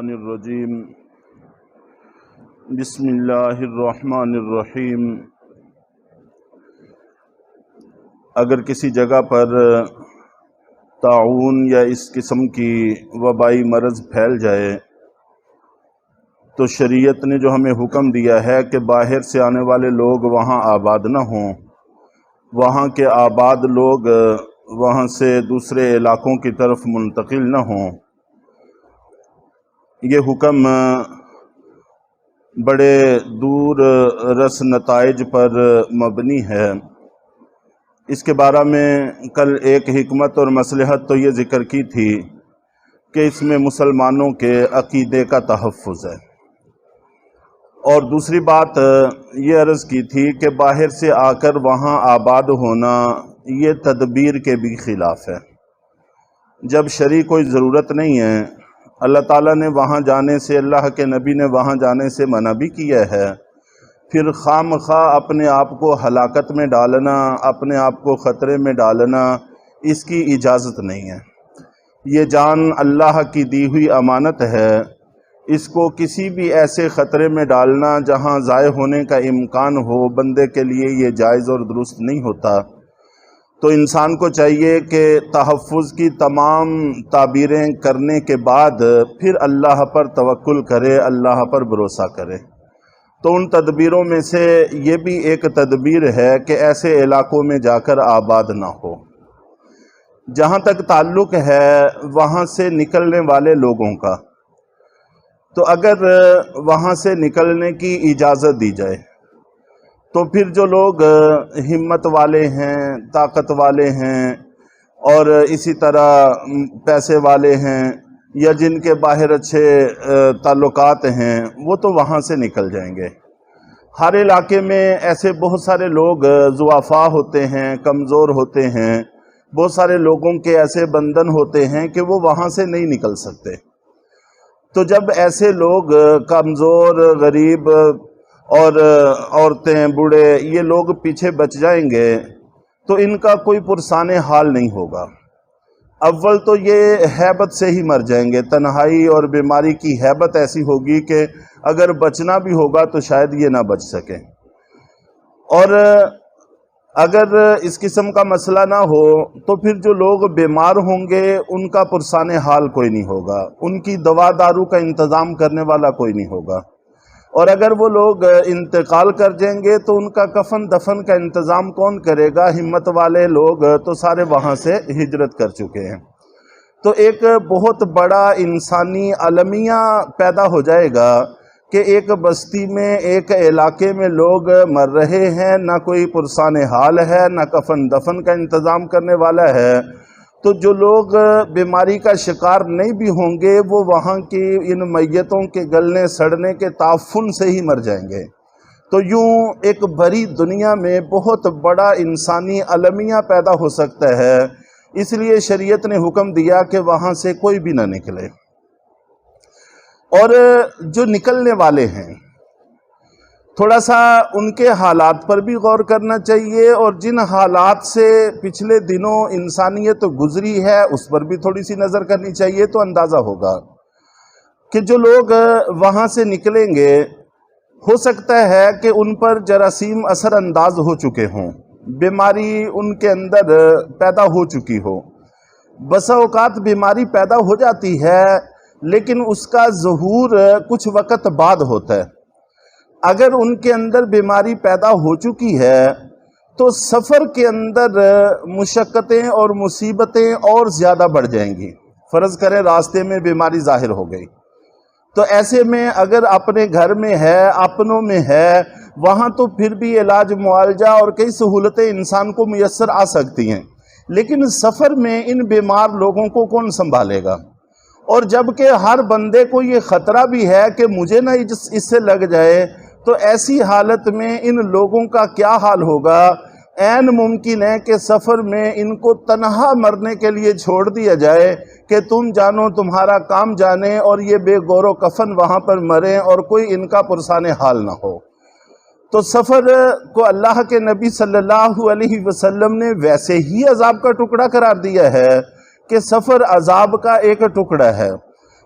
الشیطان الرجیم بسم اللہ الرحمن الرحیم۔ اگر کسی جگہ پر طاعون یا اس قسم کی وبائی مرض پھیل جائے تو شریعت نے جو ہمیں حکم دیا ہے کہ باہر سے آنے والے لوگ وہاں آباد نہ ہوں، وہاں کے آباد لوگ وہاں سے دوسرے علاقوں کی طرف منتقل نہ ہوں، یہ حکم بڑے دور رس نتائج پر مبنی ہے۔ اس کے بارے میں کل ایک حکمت اور مصلحت تو یہ ذکر کی تھی کہ اس میں مسلمانوں کے عقیدے کا تحفظ ہے، اور دوسری بات یہ عرض کی تھی کہ باہر سے آ کر وہاں آباد ہونا یہ تدبیر کے بھی خلاف ہے۔ جب شرعی کوئی ضرورت نہیں ہے، اللہ تعالیٰ نے وہاں جانے سے، اللہ کے نبی نے وہاں جانے سے منع بھی کیا ہے، پھر خام خواہ اپنے آپ کو ہلاکت میں ڈالنا، اپنے آپ کو خطرے میں ڈالنا، اس کی اجازت نہیں ہے۔ یہ جان اللہ کی دی ہوئی امانت ہے، اس کو کسی بھی ایسے خطرے میں ڈالنا جہاں ضائع ہونے کا امکان ہو، بندے کے لیے یہ جائز اور درست نہیں ہوتا۔ تو انسان کو چاہیے کہ تحفظ کی تمام تعبیریں کرنے کے بعد پھر اللہ پر توکل کرے، اللہ پر بھروسہ کرے۔ تو ان تدبیروں میں سے یہ بھی ایک تدبیر ہے کہ ایسے علاقوں میں جا کر آباد نہ ہو۔ جہاں تک تعلق ہے وہاں سے نکلنے والے لوگوں کا، تو اگر وہاں سے نکلنے کی اجازت دی جائے تو پھر جو لوگ ہمت والے ہیں، طاقت والے ہیں، اور اسی طرح پیسے والے ہیں، یا جن کے باہر اچھے تعلقات ہیں، وہ تو وہاں سے نکل جائیں گے۔ ہر علاقے میں ایسے بہت سارے لوگ ضعفاء ہوتے ہیں، کمزور ہوتے ہیں، بہت سارے لوگوں کے ایسے بندھن ہوتے ہیں کہ وہ وہاں سے نہیں نکل سکتے۔ تو جب ایسے لوگ کمزور، غریب اور عورتیں، بوڑھے، یہ لوگ پیچھے بچ جائیں گے تو ان کا کوئی پرسان حال نہیں ہوگا۔ اول تو یہ ہیبت سے ہی مر جائیں گے، تنہائی اور بیماری کی ہیبت ایسی ہوگی کہ اگر بچنا بھی ہوگا تو شاید یہ نہ بچ سکیں۔ اور اگر اس قسم کا مسئلہ نہ ہو تو پھر جو لوگ بیمار ہوں گے ان کا پرسان حال کوئی نہیں ہوگا، ان کی دوا دارو کا انتظام کرنے والا کوئی نہیں ہوگا، اور اگر وہ لوگ انتقال کر جائیں گے تو ان کا کفن دفن کا انتظام کون کرے گا؟ ہمت والے لوگ تو سارے وہاں سے ہجرت کر چکے ہیں۔ تو ایک بہت بڑا انسانی المیہ پیدا ہو جائے گا کہ ایک بستی میں، ایک علاقے میں لوگ مر رہے ہیں، نہ کوئی پرسان حال ہے، نہ کفن دفن کا انتظام کرنے والا ہے۔ تو جو لوگ بیماری کا شکار نہیں بھی ہوں گے وہ وہاں کی ان میتوں کے گلنے سڑنے کے تعفن سے ہی مر جائیں گے۔ تو یوں ایک بڑی دنیا میں بہت بڑا انسانی المیہ پیدا ہو سکتا ہے، اس لیے شریعت نے حکم دیا کہ وہاں سے کوئی بھی نہ نکلے۔ اور جو نکلنے والے ہیں تھوڑا سا ان کے حالات پر بھی غور کرنا چاہیے، اور جن حالات سے پچھلے دنوں انسانیت گزری ہے اس پر بھی تھوڑی سی نظر کرنی چاہیے، تو اندازہ ہوگا کہ جو لوگ وہاں سے نکلیں گے ہو سکتا ہے کہ ان پر جراثیم اثر انداز ہو چکے ہوں، بیماری ان کے اندر پیدا ہو چکی ہو۔ بسا اوقات بیماری پیدا ہو جاتی ہے لیکن اس کا ظہور کچھ وقت بعد ہوتا ہے۔ اگر ان کے اندر بیماری پیدا ہو چکی ہے تو سفر کے اندر مشقتیں اور مصیبتیں اور زیادہ بڑھ جائیں گی۔ فرض کریں راستے میں بیماری ظاہر ہو گئی، تو ایسے میں اگر اپنے گھر میں ہے، اپنوں میں ہے، وہاں تو پھر بھی علاج معالجہ اور کئی سہولتیں انسان کو میسر آ سکتی ہیں، لیکن سفر میں ان بیمار لوگوں کو کون سنبھالے گا؟ اور جبکہ ہر بندے کو یہ خطرہ بھی ہے کہ مجھے نہ اس سے لگ جائے، تو ایسی حالت میں ان لوگوں کا کیا حال ہوگا؟ عین ممکن ہے کہ سفر میں ان کو تنہا مرنے کے لیے چھوڑ دیا جائے کہ تم جانو تمہارا کام جانے، اور یہ بے گور و کفن وہاں پر مریں اور کوئی ان کا پرسان حال نہ ہو۔ تو سفر کو اللہ کے نبی صلی اللہ علیہ وسلم نے ویسے ہی عذاب کا ٹکڑا قرار دیا ہے کہ سفر عذاب کا ایک ٹکڑا ہے۔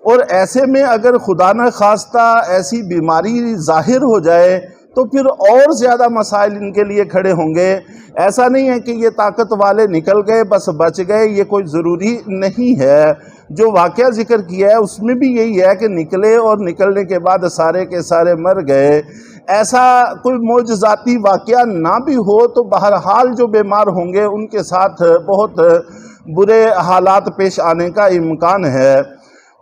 اور ایسے میں اگر خدا نہ خواستہ ایسی بیماری ظاہر ہو جائے تو پھر اور زیادہ مسائل ان کے لیے کھڑے ہوں گے۔ ایسا نہیں ہے کہ یہ طاقت والے نکل گئے بس بچ گئے، یہ کوئی ضروری نہیں ہے۔ جو واقعہ ذکر کیا ہے اس میں بھی یہی ہے کہ نکلے اور نکلنے کے بعد سارے کے سارے مر گئے۔ ایسا کوئی معجزاتی واقعہ نہ بھی ہو تو بہرحال جو بیمار ہوں گے ان کے ساتھ بہت برے حالات پیش آنے کا امکان ہے۔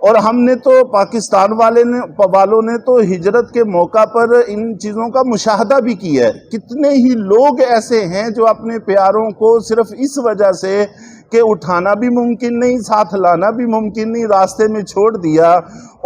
اور ہم نے تو پاکستان والوں نے تو ہجرت کے موقع پر ان چیزوں کا مشاہدہ بھی کیا ہے۔ کتنے ہی لوگ ایسے ہیں جو اپنے پیاروں کو صرف اس وجہ سے کہ اٹھانا بھی ممکن نہیں، ساتھ لانا بھی ممکن نہیں، راستے میں چھوڑ دیا،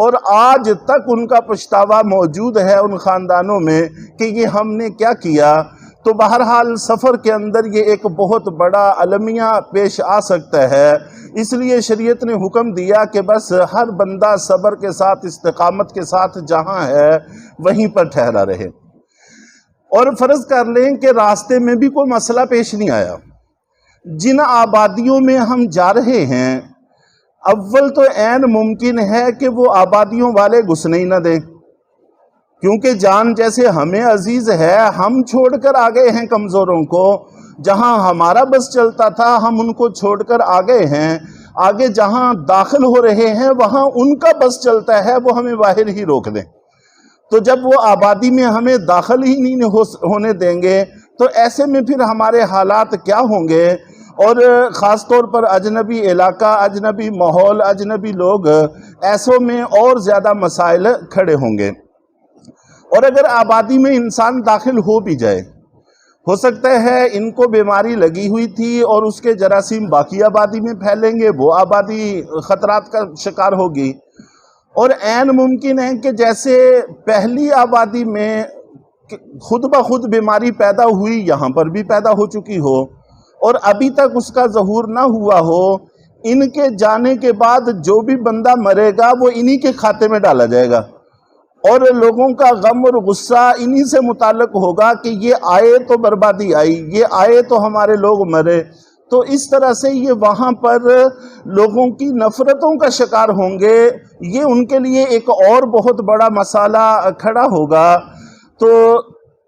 اور آج تک ان کا پچھتاوا موجود ہے ان خاندانوں میں کہ یہ ہم نے کیا کیا۔ تو بہرحال سفر کے اندر یہ ایک بہت بڑا المیہ پیش آ سکتا ہے، اس لیے شریعت نے حکم دیا کہ بس ہر بندہ صبر کے ساتھ استقامت کے ساتھ جہاں ہے وہیں پر ٹھہرا رہے۔ اور فرض کر لیں کہ راستے میں بھی کوئی مسئلہ پیش نہیں آیا، جن آبادیوں میں ہم جا رہے ہیں اول تو عین ممکن ہے کہ وہ آبادیوں والے گھسنے ہی نہ دیں، کیونکہ جان جیسے ہمیں عزیز ہے، ہم چھوڑ کر آ گئے ہیں کمزوروں کو، جہاں ہمارا بس چلتا تھا ہم ان کو چھوڑ کر آ گئے ہیں، آگے جہاں داخل ہو رہے ہیں وہاں ان کا بس چلتا ہے، وہ ہمیں باہر ہی روک دیں۔ تو جب وہ آبادی میں ہمیں داخل ہی نہیں ہونے دیں گے تو ایسے میں پھر ہمارے حالات کیا ہوں گے، اور خاص طور پر اجنبی علاقہ، اجنبی ماحول، اجنبی لوگ، ایسوں میں اور زیادہ مسائل کھڑے ہوں گے۔ اور اگر آبادی میں انسان داخل ہو بھی جائے، ہو سکتا ہے ان کو بیماری لگی ہوئی تھی اور اس کے جراثیم باقی آبادی میں پھیلیں گے، وہ آبادی خطرات کا شکار ہوگی، اور عین ممکن ہے کہ جیسے پہلی آبادی میں خود بخود بیماری پیدا ہوئی یہاں پر بھی پیدا ہو چکی ہو اور ابھی تک اس کا ظہور نہ ہوا ہو، ان کے جانے کے بعد جو بھی بندہ مرے گا وہ انہی کے کھاتے میں ڈالا جائے گا، اور لوگوں کا غم اور غصہ انہی سے متعلق ہوگا کہ یہ آئے تو بربادی آئی، یہ آئے تو ہمارے لوگ مرے۔ تو اس طرح سے یہ وہاں پر لوگوں کی نفرتوں کا شکار ہوں گے، یہ ان کے لیے ایک اور بہت بڑا مسئلہ کھڑا ہوگا۔ تو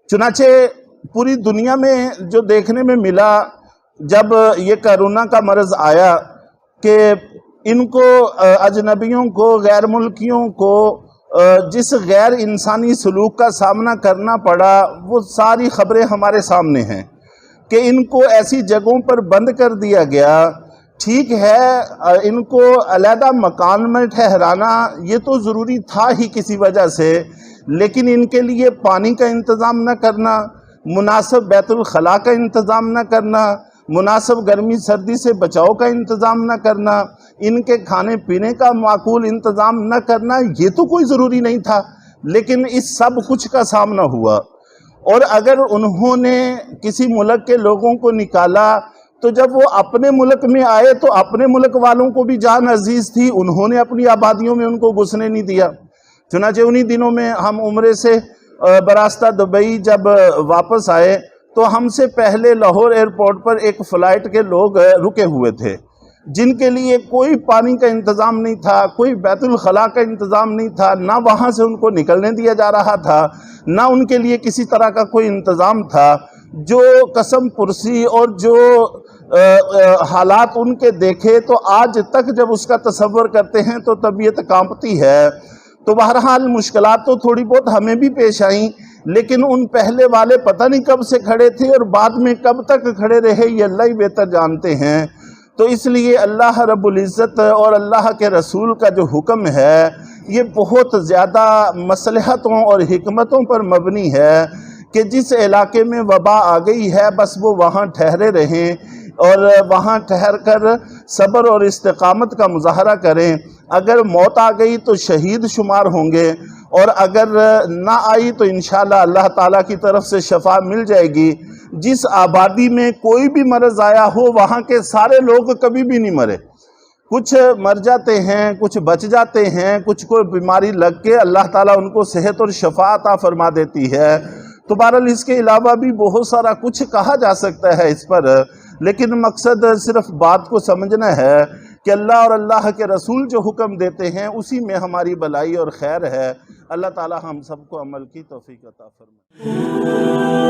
چنانچہ پوری دنیا میں جو دیکھنے میں ملا جب یہ کرونا کا مرض آیا کہ ان کو اجنبیوں کو، غیر ملکیوں کو جس غیر انسانی سلوک کا سامنا کرنا پڑا، وہ ساری خبریں ہمارے سامنے ہیں کہ ان کو ایسی جگہوں پر بند کر دیا گیا۔ ٹھیک ہے، ان کو علیحدہ مکان میں ٹھہرانا یہ تو ضروری تھا ہی کسی وجہ سے، لیکن ان کے لیے پانی کا انتظام نہ کرنا، مناسب بیت الخلاء کا انتظام نہ کرنا، مناسب گرمی سردی سے بچاؤ کا انتظام نہ کرنا، ان کے کھانے پینے کا معقول انتظام نہ کرنا، یہ تو کوئی ضروری نہیں تھا، لیکن اس سب کچھ کا سامنا ہوا۔ اور اگر انہوں نے کسی ملک کے لوگوں کو نکالا تو جب وہ اپنے ملک میں آئے تو اپنے ملک والوں کو بھی جان عزیز تھی، انہوں نے اپنی آبادیوں میں ان کو گھسنے نہیں دیا۔ چنانچہ انہی دنوں میں ہم عمرے سے براستہ دبئی جب واپس آئے تو ہم سے پہلے لاہور ایئرپورٹ پر ایک فلائٹ کے لوگ رکے ہوئے تھے جن کے لیے کوئی پانی کا انتظام نہیں تھا، کوئی بیت الخلاء کا انتظام نہیں تھا، نہ وہاں سے ان کو نکلنے دیا جا رہا تھا، نہ ان کے لیے کسی طرح کا کوئی انتظام تھا۔ جو قسم پرسی اور جو حالات ان کے دیکھے تو آج تک جب اس کا تصور کرتے ہیں تو طبیعت کانپتی ہے۔ تو بہرحال مشکلات تو تھوڑی بہت ہمیں بھی پیش آئیں، لیکن ان پہلے والے پتہ نہیں کب سے کھڑے تھے اور بعد میں کب تک کھڑے رہے یہ اللہ ہی بہتر جانتے ہیں۔ تو اس لیے اللہ رب العزت اور اللہ کے رسول کا جو حکم ہے یہ بہت زیادہ مصلحتوں اور حکمتوں پر مبنی ہے کہ جس علاقے میں وبا آ گئی ہے بس وہ وہاں ٹھہرے رہیں اور وہاں ٹھہر کر صبر اور استقامت کا مظاہرہ کریں۔ اگر موت آ گئی تو شہید شمار ہوں گے، اور اگر نہ آئی تو انشاءاللہ اللہ تعالیٰ کی طرف سے شفا مل جائے گی۔ جس آبادی میں کوئی بھی مرض آیا ہو وہاں کے سارے لوگ کبھی بھی نہیں مرے، کچھ مر جاتے ہیں، کچھ بچ جاتے ہیں، کچھ کو بیماری لگ کے اللہ تعالیٰ ان کو صحت اور شفا عطا فرما دیتی ہے۔ تو بہرحال اس کے علاوہ بھی بہت سارا کچھ کہا جا سکتا ہے اس پر، لیکن مقصد صرف بات کو سمجھنا ہے کہ اللہ اور اللہ کے رسول جو حکم دیتے ہیں اسی میں ہماری بلائی اور خیر ہے۔ اللہ تعالی ہم سب کو عمل کی توفیق عطا فرمائے۔